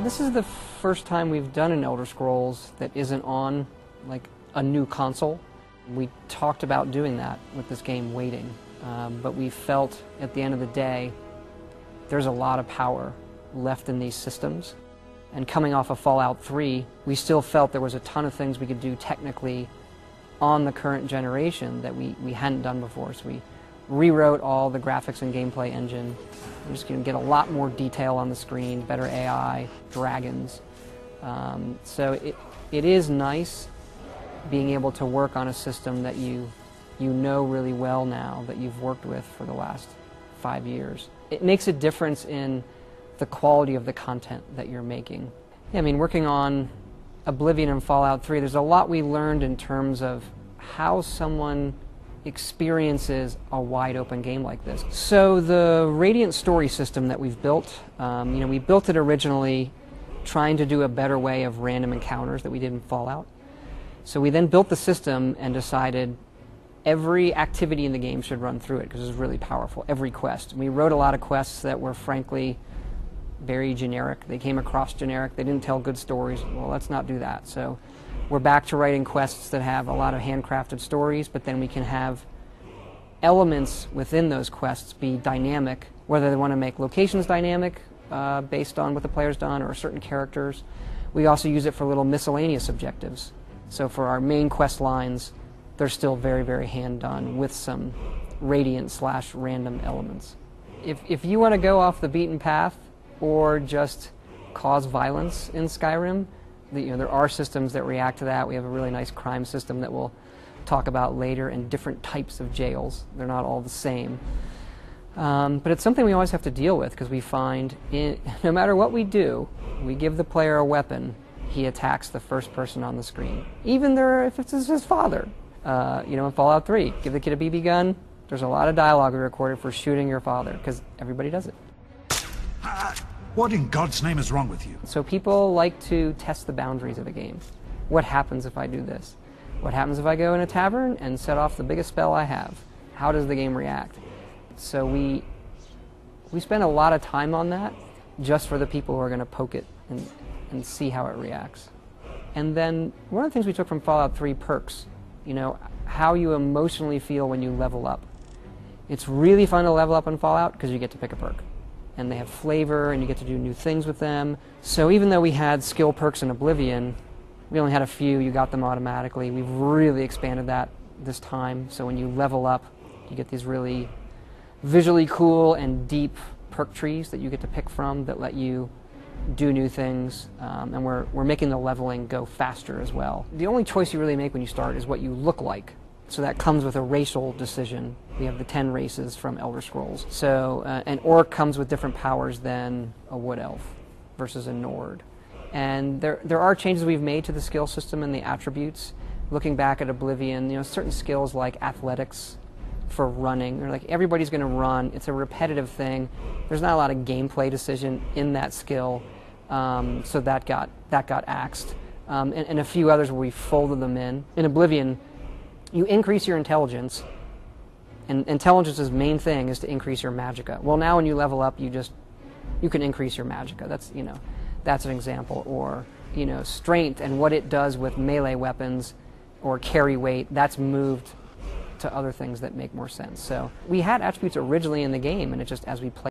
This is the first time we've done an Elder Scrolls that isn't on like a new console. We talked about doing that with this game Waiting, but we felt at the end of the day there's a lot of power left in these systems. And coming off of Fallout 3, we still felt there was a ton of things we could do technically on the current generation that we hadn't done before. So we rewrote all the graphics and gameplay engine. We're just going to get a lot more detail on the screen, better AI, dragons. So it is nice being able to work on a system that you know really well now, that you've worked with for the last 5 years. It makes a difference in the quality of the content that you're making. Yeah, I mean, working on Oblivion and Fallout 3, there's a lot we learned in terms of how someone experiences a wide open game like this. So the Radiant story system that we've built, we built it originally trying to do a better way of random encounters that we did in Fallout. So we then built the system and decided every activity in the game should run through it because it was really powerful, every quest. We wrote a lot of quests that were frankly very generic. They came across generic. They didn't tell good stories. Well, let's not do that. So we're back to writing quests that have a lot of handcrafted stories, but then we can have elements within those quests be dynamic, whether they want to make locations dynamic based on what the player's done or certain characters. We also use it for little miscellaneous objectives. So for our main quest lines, they're still very, very hand-done with some Radiant/random elements. If you want to go off the beaten path or just cause violence in Skyrim, there are systems that react to that. We have a really nice crime system that we'll talk about later, and different types of jails. They're not all the same. But it's something we always have to deal with because we find no matter what we do, we give the player a weapon, he attacks the first person on the screen. Even if it's his father. In Fallout 3, give the kid a BB gun. There's a lot of dialogue we recorded for shooting your father because everybody does it. What in God's name is wrong with you? So people like to test the boundaries of a game. What happens if I do this? What happens if I go in a tavern and set off the biggest spell I have? How does the game react? So we spend a lot of time on that just for the people who are going to poke it and see how it reacts. And then one of the things we took from Fallout 3, perks. How you emotionally feel when you level up. It's really fun to level up in Fallout because you get to pick a perk. And they have flavor, and you get to do new things with them. So even though we had skill perks in Oblivion, we only had a few, you got them automatically. We've really expanded that this time. So when you level up, you get these really visually cool and deep perk trees that you get to pick from that let you do new things. And we're making the leveling go faster as well. The only choice you really make when you start is what you look like. So that comes with a racial decision. We have the 10 races from Elder Scrolls. So an orc comes with different powers than a wood elf versus a Nord. And there are changes we've made to the skill system and the attributes. Looking back at Oblivion, certain skills like athletics for running, or like everybody's going to run. It's a repetitive thing. There's not a lot of gameplay decision in that skill, so that got axed. And a few others where we folded them in. In Oblivion, you increase your intelligence, and intelligence's main thing is to increase your magicka. Well, now when you level up, you can increase your magicka. That's an example. Or strength and what it does with melee weapons or carry weight. That's moved to other things that make more sense. So we had attributes originally in the game, and it just as we played